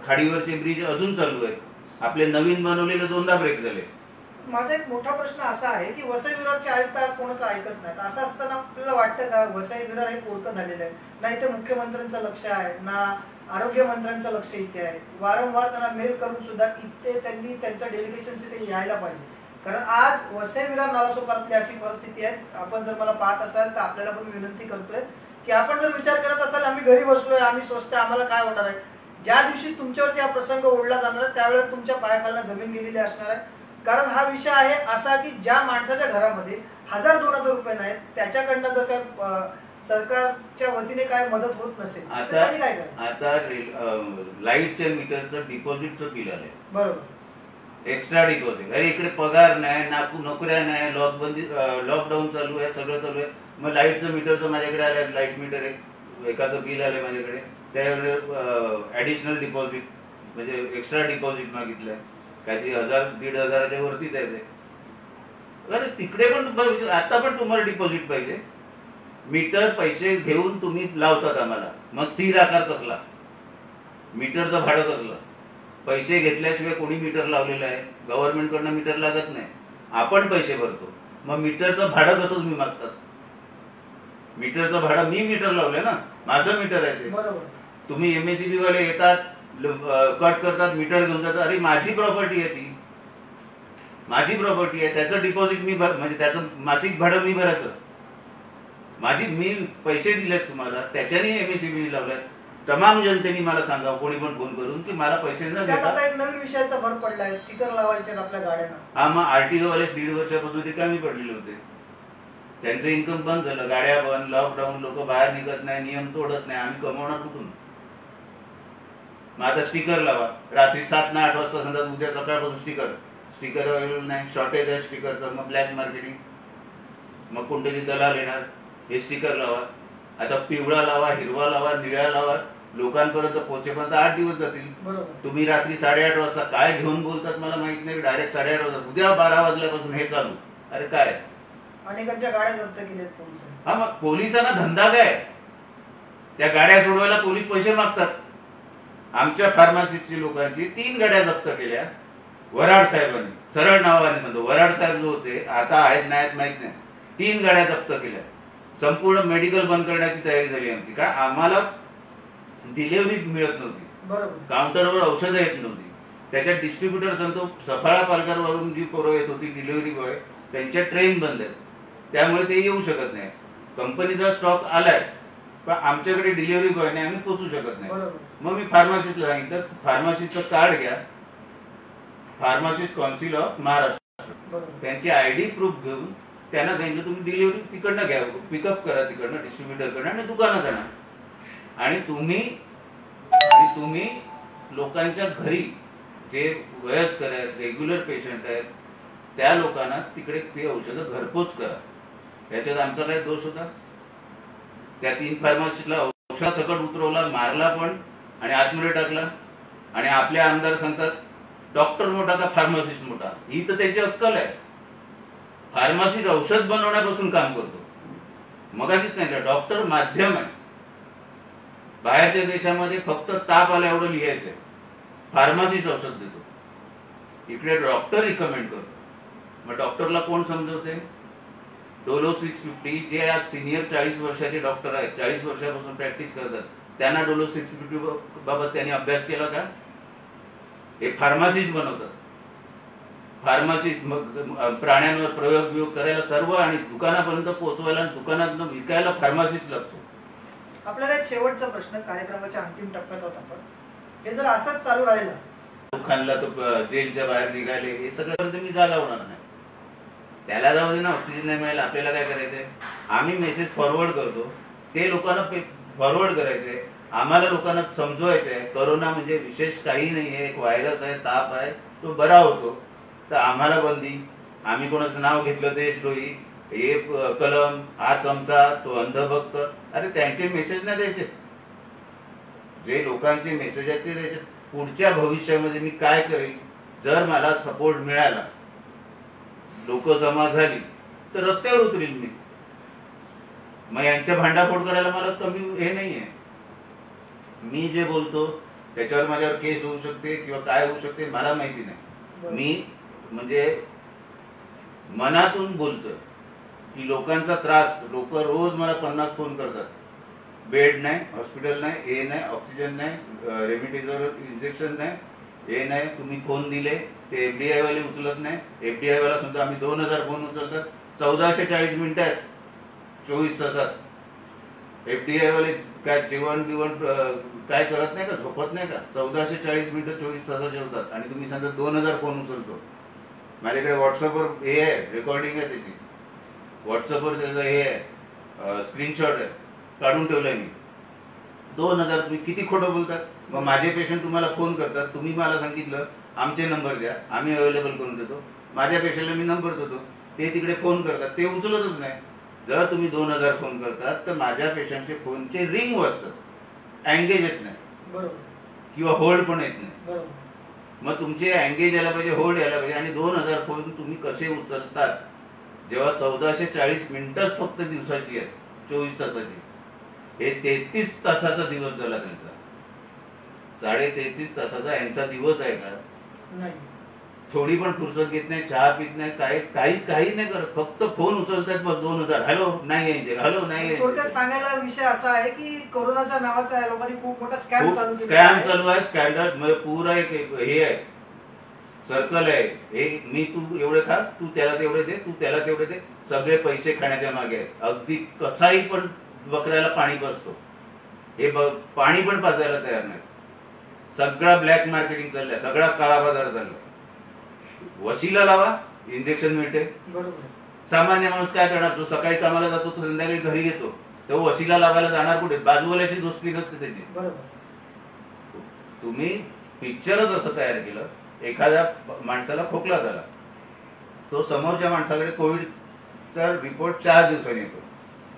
S2: खाडीवरचे ब्रिज अजून चालू आहेत. आपले नवीन बनवलेले 2दा ब्रेक झाले.
S1: माझा एक मोठा प्रश्न असा आहे की वसई विरारचे आयुक्त आज कोणाचं ऐकत नाहीत. असं असताना आपल्याला वाटतं का वसई विरार हे पोरकं झालेलं आहे? ना इथे मुख्यमंत्र्यांचं लक्ष आहे, ना आरोग्य मंत्र्यांचं लक्ष इथे आहे. वारंवार त्यांना मेल करून सुद्धा इथे त्यांनी त्यांचं डेलिगेशन इथे यायला पाहिजे. कारण आज वसई विरार नालासोपारातली अशी परिस्थिती आहे. आपण जर मला पाहत असाल तर आपल्याला पण विनंती करतोय की आपण जर विचार करत असाल आम्ही घरी बसलोय, आम्ही स्वस्त, आम्हाला काय होणार आहे, ज्या दिवशी तुमच्यावरती हा प्रसंग ओढला जाणार आहे त्यावेळेला तुमच्या पायाखालनं जमीन गेलेली असणार आहे. कारण हा विषय आहे असा की ज्या माणसाच्या घरामध्ये 1000-2000 रुपये नाहीत, त्याच्याकडनं जर काय सरकारच्या वतीने काय मदत होत नसेल तर त्यांनी काय करायचं?
S2: आता लाईटच्या मीटरचं डिपॉझिटचं बिल आलंय,
S1: बरोबर,
S2: एक्स्ट्रा डिपॉझिट. अरे इकडे पगार नाही, नोकऱ्या नाही, लॉकडाऊन चालू आहे, सगळं चालू आहे. मग लाईटचं मीटरचं माझ्याकडे आलं, लाईट मीटर आहे, एकाचं बिल आलंय माझ्याकडे, त्यावेळेस ऍडिशनल डिपॉझिट म्हणजे एक्स्ट्रा डिपॉझिट मागितलंय, काहीतरी 1000-1500 वरतीच आहे ते. अरे तिकडे पण आता पण तुम्हाला डिपॉझिट पाहिजे. मीटर पैसे घेऊन तुम्ही लावतात आम्हाला, मग स्थिर आकार कसला, मीटरचं भाडं कसलं? पैसे घेतल्याशिवाय कोणी मीटर लावलेलं आहे? गव्हर्नमेंटकडनं मीटर लागत नाही, आपण पैसे भरतो. मग मीटरचं भाडं कसं तुम्ही मागतात? मीटरचं भाडं मी मीटर लावलंय ना, माझं मीटर आहे ते.
S1: बरोबर.
S2: तुम्ही MSEB वाले येतात, कट करतात, मीटर घेऊन जातात. अरे माझी प्रॉपर्टी आहे ती, माझी प्रॉपर्टी आहे, त्याचं डिपॉझिट मी म्हणजे त्याचं मासिक भाडं मी भरायचं. मी पैसे दिलेत तुम्हाला, त्याच्याने MSEB लावलाय. तमाम जनतेने मला सांगा, कोणी पण फोन करून, की मला पैसे न देता.
S1: एक नवीन विषयाचा भर पडलाय, स्टिकर लावायचे आपल्या गाड्यांना.
S2: हा, मग RTO वाले 1.5 वर्षापासून रिकामी पडलेले होते, त्यांचं इन्कम बंद झालं, गाड्या बंद, लॉकडाऊन, लोक बाहेर निघत नाही, नियम तोडत नाही, आम्ही कमवणार कुठून? मग आता स्टिकर लावा, रात्री 7 ना 8 वाजता समजा, उद्या सकाळपासून स्टिकर अवेलेबल नाही, शॉर्टेज आहे स्टिकरचं, मग ब्लॅक मार्केटिंग, मग कोणतरी दलाल येणार, हे स्टिकर लावा. आता पिवळा लावा, हिरवा लावा, निळा लावा, लोकांपर्यंत पोहोचेपर्यंत 8 दिवस जातील. तुम्ही रात्री 8:30 वाजता काय घेऊन बोलतात मला माहित नाही, डायरेक्ट 8:30 वाजता, उद्या 12 वाजल्यापासून हे चालू. अरे काय,
S1: अनेकांच्या गाड्या जप्त केल्यात पोलिसांनी.
S2: हा, मग पोलिसांना धंदा काय? त्या गाड्या सोडवायला पोलीस पैसे मागतात. आमच्या फार्मासिस्टची लोकांची 3 गाड्या जप्त केल्या वराड साहेबांनी, सरळ नावाने सांगतो, वराड साहेब जो होते, आता आहेत नाहीत माहित नाही, 3 गाड्या जप्त केल्या. संपूर्ण मेडिकल बंद करण्याची तयारी झाली आमची, कारण आम्हाला डिलिव्हरी मिळत नव्हती, काउंटरवर औषधं येत नव्हती. त्याच्यात डिस्ट्रीब्युटर सांगतो, सफाळा पालघरवरून जी पोरं येत होती डिलिव्हरी बॉय, त्यांच्या ट्रेन बंद आहेत, त्यामुळे ते येऊ शकत नाही. कंपनीचा स्टॉक आलाय पण आमच्याकडे डिलिव्हरी बॉय नाही, आम्ही पोचू शकत नाही. मग मी फार्मासिस्टला सांगितलं, फार्मासिस्टचं कार्ड घ्या, फार्मासिस्ट काउन्सिल ऑफ महाराष्ट्र, त्यांची ID प्रूफ घेऊन त्यांना सांगितलं तुम्ही डिलिव्हरी तिकडनं घ्या, पिकअप करा तिकडनं डिस्ट्रीब्युटरकडनं आणि दुकानात आणा. आणि तुम्ही लोकांच्या घरी जे वयस्कर आहेत, रेग्युलर पेशंट आहेत, त्या लोकांना तिकडे ते औषधं घरपोच करा. याच्यात आमचा काय दोष होता? त्या 3 फार्मासिस्टला औषधासकट उतरवला, मारला पण आणि आतमध्ये टाकला. आणि आपले आमदार सांगतात डॉक्टर मोठा का फार्मासिस्ट मोठा? ही तर त्याची अक्कल आहे. फार्मासिस्ट औषध बनवण्यापासून काम करतो, मगाशीच सांगितलं, डॉक्टर माध्यम आहे. बाहेरच्या देशामध्ये फक्त ताप आला एवढं लिहायचंय, फार्मसिस्ट औषध देतो. इकडे डॉक्टर रिकमेंड करतो. मग डॉक्टरला कोण समजवते? डोलो 650 जे आज सिनियर 40 वर्षाचे डॉक्टर आहेत, 40 वर्षापासून प्रॅक्टिस करतात, त्यांना डोलो 650 बाबत त्यांनी अभ्यास केला का? हे फार्मासिस्ट बनवतात. फार्मासिस्ट मग प्राण्यांवर प्रयोग बियोग करायला सर्व, आणि दुकानापर्यंत पोहोचवायला आणि दुकानात विकायला फार्मासिस्ट लागतो.
S1: आपल्याला एक शेवटचा प्रश्न, कार्यक्रमाच्या अंतिम टप्प्यात आहोत आपण. हे जर असंच चालू राहिलं,
S2: खानला तो जेलच्या बाहेर निघाले, हे सगळं मी जागा होणार नाही. त्याला जाऊ दे ना, ऑक्सिजन नाही मिळाला, आपल्याला काय करायचंय? आम्ही मेसेज फॉरवर्ड करतो, ते लोकांना फॉरवर्ड करायचंय. आम्हाला लोकांना समजवायचंय करोना म्हणजे विशेष काही नाहीये, एक व्हायरस आहे, ताप आहे, तो बरा होतो. तर आम्हाला बंदी, आम्ही कोणाचं नाव घेतलं देशद्रोही, हे कलम, हा चमचा, तो अंधभक्त, अरे त्यांचे मेसेज नाही द्यायचे. जे लोकांचे मेसेज आहेत ते द्यायचे. पुढच्या भविष्यामध्ये मी काय करेल, जर मला सपोर्ट मिळाला, लोक जमा झाली, तर रस्त्यावर उतरेल मी. मग यांच्या भांडाफोड करायला मला कमी हे नाहीये. मी जे बोलतो त्याच्यावर माझ्यावर केस होऊ शकते किंवा काय होऊ शकते मला माहिती नाही. मी म्हणजे मनातून बोलतोय की लोकांचा त्रास, लोक रोज मला 50 फोन करतात. बेड नाही, हॉस्पिटल नाही, हे नाही, ऑक्सिजन नाही, रेमडेसिवीर इंजेक्शन नाही, हे नाही, तुम्ही फोन दिले ते एफडीआय वाले उचलत नाही. एफडीआय वाला सुद्धा आम्ही 2000 फोन उचलतात. 1440 मिनिटं आहेत 24 तासात. एफडीआय वाले काय जेवण बिवण काय करत नाही का, झोपत नाही का? 1440 मिनिटं 24 तासात जेवतात आणि तुम्ही सांगता 2000 फोन उचलतो. माझ्याकडे व्हॉट्सअपवर हे आहे, रेकॉर्डिंग आहे त्याची. व्हॉट्सअपवर त्याचं हे आहे, स्क्रीनशॉट आहे, काढून ठेवलंय मी. 2000 तुम्ही किती खोटं बोलतात. मग माझे पेशंट तुम्हाला फोन करतात, तुम्ही मला सांगितलं आमचे नंबर द्या, आम्ही अवेलेबल करून देतो. माझ्या पेशंटला मी नंबर देतो, ते तिकडे फोन करतात, ते उचलतच नाही. जर तुम्ही 2000 फोन करतात तर माझ्या पेशंटचे फोनचे रिंग वाजतात, एंगेज येत नाही.
S1: बरोबर.
S2: किंवा होल्ड पण येत नाही.
S1: बरोबर.
S2: मग तुमचे एंगेज यायला पाहिजे, होल्ड यायला पाहिजे. आणि 2000 फोन तुम्ही कसे उचलतात, जेव्हा 1440 मिनिटच फक्त दिवसाची आहेत, 24 तासाची. हे 33 तासाचा दिवस झाला त्यांचा. 33.5 तासाचा यांचा दिवस आहे का?
S1: नाही.
S2: थोडी पण फुरसत घेत नाही, चहा पित नाही, काही नाही करत, फक्त फोन उचलतात. बस 2000, हॅलो नाही यायचे, हॅलो नाही यायचे.
S1: थोडक्यात सांगायला विषय असा आहे की कोरोनाच्या नावाचा या लोकांनी खूप मोठा स्कॅम चालू
S2: आहे. स्कॅन्डल पुरा एक हे आहे, सर्कल आहे. हे मी तू एवढे खा, तू त्याला तेवढे दे, तू त्याला तेवढे दे, सगळे पैसे खाण्याच्या मागे आहेत. अगदी कसाही पण बकऱ्याला पाणी पाजतो, हे पाणी पण पाजायला तयार नाही. सगळा ब्लॅक मार्केटिंग चाललाय, सगळा काळा बाजार चाललाय. वशिला लावा, इंजेक्शन मिळते.
S1: बरोबर.
S2: सामान्य माणूस काय करणार? जो सकाळी कामाला जातो तो संध्याकाळी घरी येतो, तो वशिला लावायला जाणार कुठे? बाजूवाल्याशी दोस्ती नसते त्याची.
S1: बरोबर.
S2: तुम्ही पिक्चरच असं तयार केलं, एखाद्या माणसाला खोकला झाला, तो समोरच्या माणसाकडे कोविडचा रिपोर्ट 4 दिवसांनी येतो.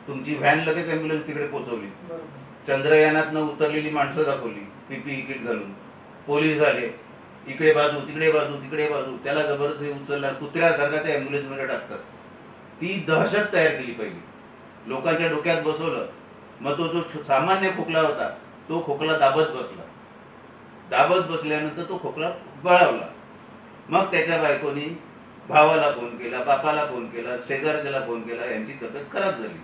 S2: तुमची व्हॅन लगेच अँब्युलन्स तिकडे पोहोचवली. चंद्रयानातनं उतरलेली माणसं दाखवली पीपीई किट घालून, पोलीस आले, इकडे बाजू तिकडे बाजू तिकडे बाजू, त्याला जबरदस्ती उचलणार, कुत्र्यासारखा त्या अँब्युलन्स मध्ये टाकतात. ती दहशत तयार केली पहिली, लोकांच्या डोक्यात बसवलं. मग तो जो सामान्य खोकला होता तो खोकला दाबत बसला. दाबत बसल्यानंतर तो खोकला बळावला. मग त्याच्या बायकोनी भावाला फोन केला, बापाला फोन केला, शेजारच्याला फोन केला, यांची तब्येत खराब झाली.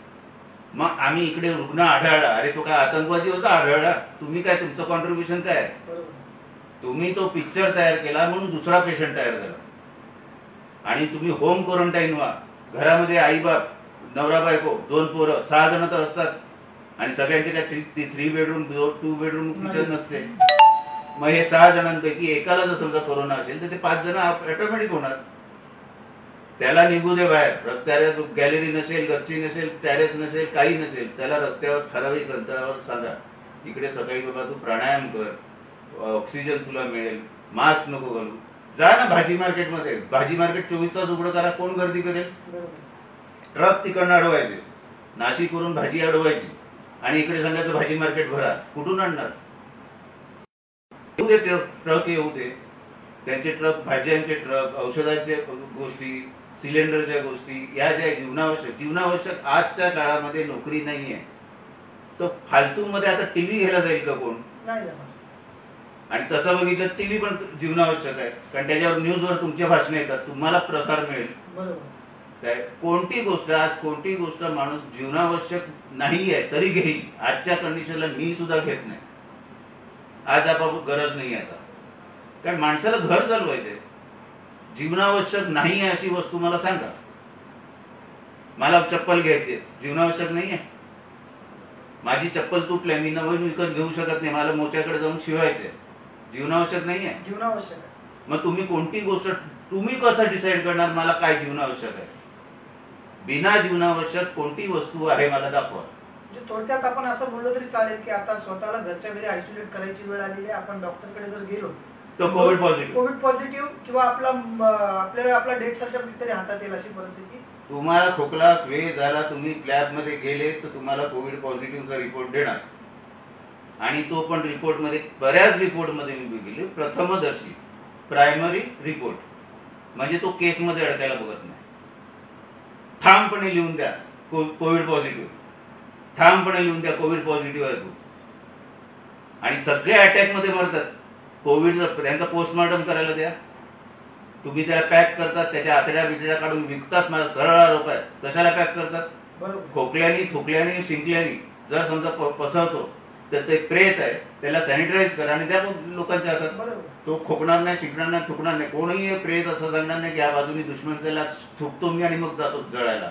S2: मग आम्ही इकडे रुग्ण आढळला, अरे तो काय आतंकवादी होता आढळला, तुम्ही काय, तुमचं कॉन्ट्रीब्युशन काय आहे? तुम्ही तो पिक्चर तयार केला म्हणून दुसरा पेशंट तयार झाला. आणि तुम्ही होम क्वारंटाईन व्हा. घरामध्ये आई बाप, नवरा बायको, 2 पोरं, 6 जण तर असतात. आणि सगळ्यांचे काय 3 बेडरूम 2 बेडरूम किचन नसते. मग हे 6 जणांपैकी एकाला जर समजा कोरोना असेल तर ते 5 जण ऑटोमॅटिक होणार. त्याला निघू दे बाहेर, रस्त्यावर गॅलरी नसेल, गच्ची नसेल, टॅरेस नसेल, काही नसेल, त्याला रस्त्यावर ठराविक अंतरावर सांगा, इकडे सकाळी बाबा तू प्राणायाम कर, ऑक्सिजन तुला मिळेल, मास्क नको घालू. जा ना भाजी मार्केटमध्ये, भाजी मार्केट 24 तास उघडं करा, कोण गर्दी करेल? ट्रक तिकडनं अडवायचे, नाशिकवरून भाजी अडवायची आणि इकडे सांगायचं भाजी मार्केट भरा. कुठून आणणार? येऊ दे ट्रक, येऊ दे त्यांचे ट्रक, भाज्यांचे ट्रक, औषधांचे गोष्टी, सिलेंडरच्या गोष्टी, या ज्या जीवनावश्यक आजच्या काळामध्ये नोकरी नाहीये, तर फालतूमध्ये आता टीव्ही घ्यायला जाईल का कोण?
S1: नाही जाणार.
S2: आणि तसं बघितलं टीव्ही पण जीवनावश्यक आहे, कारण त्याच्यावर न्यूजवर तुमचे भाषणे येतात, तुम्हाला प्रसार मिळेल.
S1: बरोबर.
S2: काय कोणती गोष्ट माणूस जीवनावश्यक नाही आहे तरी घेईल. आजच्या कंडिशनला मी सुद्धा घेत नाही. आज आपापत गरज नाही आता, कारण माणसाला घर चालवायचंय. जीवनावश्यक नाही आहे अशी वस्तू मला सांगा. मला चप्पल घ्यायची, जीवनावश्यक नाही आहे. माझी चप्पल तुटली, मी नवीन विकत घेऊ शकत नाही, मला मोच्याकडे जाऊन शिवायचंय, जीवनावश्यक नाही आहे.
S1: जीवनावश्यक आहे.
S2: मग तुम्ही कोणती गोष्ट तुम्ही कसं डिसाईड करणार मला काय जीवनावश्यक आहे? बिना जीवनावश्यक कोणती वस्तू आहे मला दाखवा.
S1: म्हणजे थोडक्यात आपण असं बोललो तरी चालेल की आता स्वतःला घरच्या घरी आयसोलेट करायची वेळ आलेली आहे. आपण डॉक्टरकडे जर गेलो
S2: तो कोविड
S1: पॉझिटिव्ह किंवा आपल्याला आपला डेथ सर्टिफिकेट तरी हातात येईल अशी परिस्थिती.
S2: तुम्हाला खोकला वेळ झाला, तुम्ही लॅबमध्ये गेले तर तुम्हाला कोविड पॉझिटिव्हचा रिपोर्ट देणार. आणि तो पण रिपोर्टमध्ये बऱ्याच रिपोर्टमध्ये मी बघितले प्रथमदर्शी प्रायमरी रिपोर्ट, म्हणजे तो केसमध्ये अडकायला बघत नाही. ठामपणे लिहून द्या कोविड पॉझिटिव्ह, ठामपणे लिहून द्या कोविड पॉझिटिव्ह आहे तू. आणि सगळे अटॅकमध्ये मरतात. कोविडचा त्यांचा पोस्टमॉर्टम करायला द्या. तुम्ही त्याला पॅक करतात, त्याच्या आतड्या बितड्या काढून विकतात. मला सरळ आरोप आहे. कशाला पॅक करतात? खोकल्याने थुकल्याने शिंकल्याने जर समजा पसरतो तर ते प्रेत आहे, त्याला सॅनिटाईज करा आणि त्या लोकांच्या हातात. तो खोकणार नाही, शिंकणार नाही, थुकणार नाही. कोणीही प्रेत असं सांगणार नाही की या बाजूनी दुश्मनला थुकतो मी आणि मग जातो जळायला.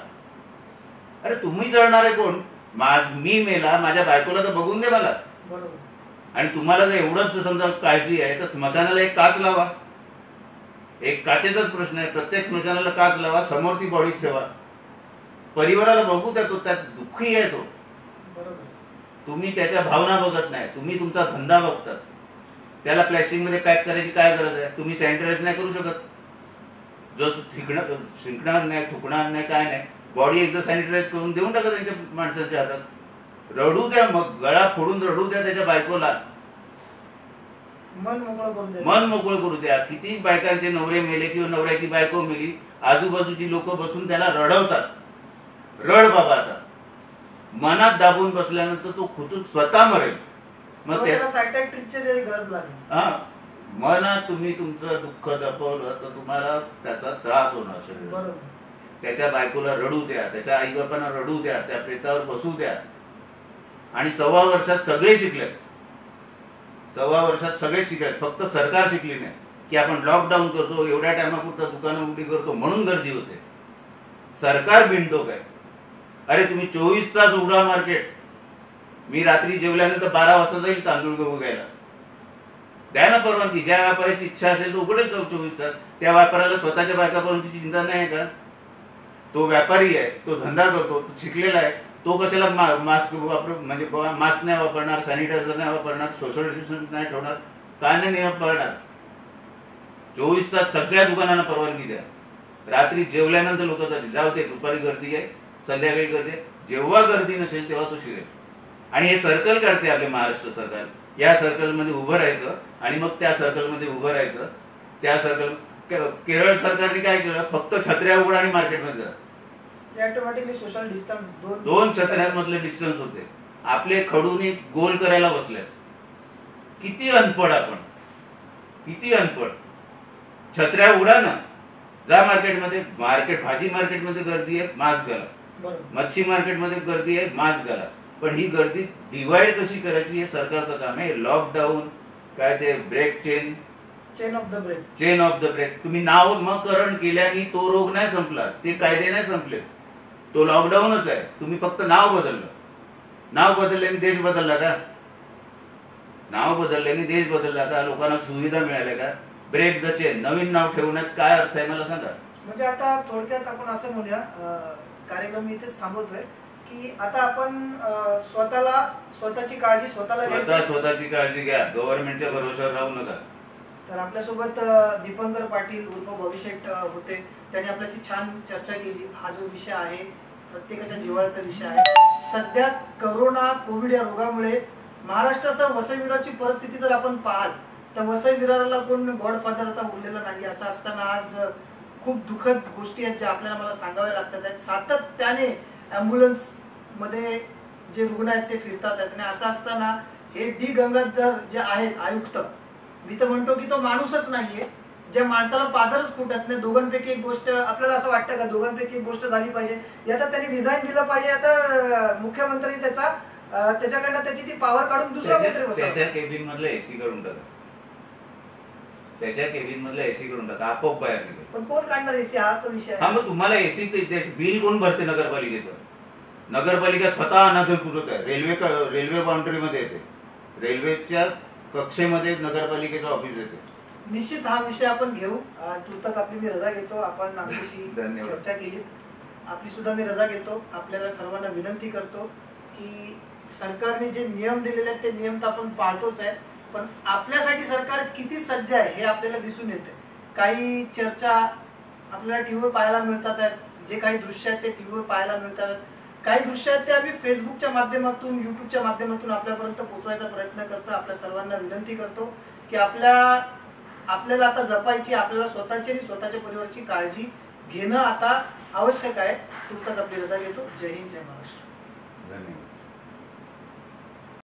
S2: अरे तुम्ही जळणार आहे कोण? मी मेला, माझ्या बायकोला तर बघून दे मला. आणि तुम्हाला जर एवढंच समजा काळजी आहे तर स्मशानाला एक काच लावा. एक काचेचाच प्रश्न आहे. प्रत्येक स्मशानाला काच लावा, समोर ती बॉडी ठेवा, परिवाराला बघू द्या. तो त्यात दुःखी आहे तो. तुम्ही त्याच्या भावना बघत नाही, तुम्ही तुमचा धंदा बघतात. त्याला प्लॅस्टिक मध्ये पॅक करायची काय गरज आहे? तुम्ही सॅनिटाईज नाही करू शकत. जो शिंकणार नाही, थुकणार नाही, काय नाही, बॉडी एकदा सॅनिटाईज करून देऊन टाका त्यांच्या माणसाच्या हातात. रडू द्या, मग गळा फोडून रडू द्या त्याच्या बायकोला,
S1: मन
S2: मोकळं करू द्या. किती बायकांचे नवरे मेले किंवा नवऱ्याची बायको मेली, आजूबाजूची लोक बसून त्याला रडवतात. रड बाबा आता. मनात दाबून बसल्यानंतर तो खुदून स्वतः मरेल. मग मनात तुम्ही तुमचं दुःख दबवलं तर तुम्हाला त्याचा त्रास होणार शरीर. त्याच्या बायकोला रडू द्या, त्याच्या आई बापांना रडू द्या, त्या प्रेतावर बसू द्या. आणि 1.25 वर्षात सगळे शिकले. 1.25 वर्षात सगळे शिकले. फक्त सरकार शिकली नाही की आपण लॉकडाऊन करतो, एवढ्या टायमापुरता दुकानं उघडी करतो म्हणून गर्दी होते. सरकार बिनडोक आहे. अरे तुम्ही 24 तास उघडा मार्केट. मी रात्री जेवल्यानंतर 12 वाजता जाईल तांदूळ गहू घ्यायला. द्या ना परवानगी. ज्या व्यापाऱ्याची इच्छा असेल तो उघडेल 24 तास. त्या व्यापाऱ्याला स्वतःच्या बायकापर्यंतची चिंता नाही का? तो व्यापारी आहे, तो धंदा करतो, तो शिकलेला आहे. तो कशाला मास्क वापर म्हणजे मास्क नाही वापरणार, सॅनिटायझर नाही वापरणार, सोशल डिस्टन्स नाही ठेवणार, काय नाही नियम पाळणार? 24 तास सगळ्या दुकानांना परवानगी द्या. रात्री जेवल्यानंतर लोक जाऊ दे, दुपारी गर्दी आहे, संध्याकाळी गर्दी आहे. जेव्हा गर्दी नसेल तेव्हा तो शिरेल. आणि हे सर्कल काढते आपले महाराष्ट्र सरकार. या सर्कलमध्ये उभं राहायचं आणि मग त्या सर्कलमध्ये उभं राहायचं. त्या सर्कल केरळ सरकारने काय केलं? फक्त छत्र्या उघडा आणि मार्केटमध्ये जा.
S1: ऑटोमॅटिकली सोशल डिस्टन्स
S2: दोन छत्र्यांमधले डिस्टन्स होते. आपले खडूने गोल करायला बसले. किती अनपड आपण, किती अनपड. छत्र्या उघडा ना, जा मार्केटमध्ये. भाजी मार्केटमध्ये गर्दी आहे, मास्क घाला. मच्छी मार्केटमध्ये गर्दी आहे, मास्क घाला. पण ही गर्दी डिवाइड कशी करायची हे सरकारचं काम आहे. लॉकडाऊन काय ते break chain of the break. तुम्ही नामकरण केल्याने तो रोग नाही संपला, ते कायदे नाही संपले. तो लॉकडाऊनच आहे. तुम्ही फक्त नाव बदललं. नाव बदलल्याने देश बदलला का? नाव बदलल्याने देश बदलला का? लोकांना सुविधा मिळाल्या का? Break the chain. नवीन नाव ठेवण्यात काय अर्थ आहे मला सांगा.
S1: म्हणजे आता थोडक्यात आपण असं म्हणूया, कार्यक्रम इथेच थांबवतोय की आता आपण स्वतःची काळजी
S2: स्वतःची काळजी घ्या. गव्हर्नमेंटच्या भरोश्यावर राहू नका.
S1: तर आपल्यासोबत दीपंकर पाटील उर्फ भविष्यट होते. त्यांनी आपल्याशी छान चर्चा केली. हा जो विषय आहे प्रत्येकाच्या जिव्हाळ्याचा विषय आहे. सध्या कोविड या रोगामुळे महाराष्ट्रासह वसई विरारची परिस्थिती जर आपण पाहाल तर वसई विरारला कोण गॉडफादर आता उरलेला नाही. असं असताना आज खूप दुःखद गोष्टी आहेत ज्या आपल्याला मला सांगाव्या लागतात आहेत. सातत्याने ॲम्ब्युलन्स मध्ये जे रुग्ण आहेत ते फिरतात आहेत आणि असं असताना हे डी गंगाधर जे आहेत आयुक्त, मी तर म्हणतो की तो माणूसच नाहीये. ज्या माणसाला पाझरच फुटत नाही. दोघांपैकी एक गोष्ट आपल्याला असं वाटतं का दोघांपैकी एक गोष्ट झाली पाहिजे, आता त्यांनी रिझाईन दिलं पाहिजे, आता मुख्यमंत्री त्याच्याकडनं त्याची ती पॉवर काढून दुसरा मंत्री बसवा.
S2: त्याच्या केबिन मधलं एसी काढून टाका, त्याच्या केबिन मधलं एसी काढून टाका, आपोआप बाहेर निघेल.
S1: पण कोण काढणार एसी, हा तो विषय
S2: हा
S1: आहे.
S2: मग तुम्हाला एसी बिल कोण भरते नगरपालिकेचं? नगरपालिका स्वतः अनधिकृत आहे. रेल्वे बाउंड्रीमध्ये येते, रेल्वेच्या कक्षेमध्ये नगरपालिकेचं ऑफिस येते.
S1: निश्चित हा विषय आपण घेऊ. तुर्तास आपली मी रजा घेतो. आपण आपल्याशी
S2: धन्यवाद.
S1: चर्चा केली, आपली सुद्धा मी रजा घेतो. आपल्याला सर्वांना विनंती करतो की सरकारने जे नियम दिलेले आहेत ते नियम तर आपण पाळतोच आहे, पण आपल्यासाठी सरकार किती सज्ज आहे हे आपल्याला दिसून येते. काही चर्चा आपल्याला टीव्हीवर पाहायला मिळतात आहेत, जे काही दृश्य आहेत ते टीव्हीवर पाहायला मिळतात. काही दृश्य आहेत ते आम्ही फेसबुकच्या माध्यमातून, युट्यूबच्या माध्यमातून आपल्यापर्यंत पोहोचवायचा प्रयत्न करतो. आपल्या सर्वांना विनंती करतो की आपल्याला आता जपायची, आपल्याला स्वतःची आणि स्वतःच्या परिवाराची काळजी घेणं आता आवश्यक आहे. तुर्तास आपली रजा घेतो. जय हिंद, जय महाराष्ट्र.
S2: धन्यवाद.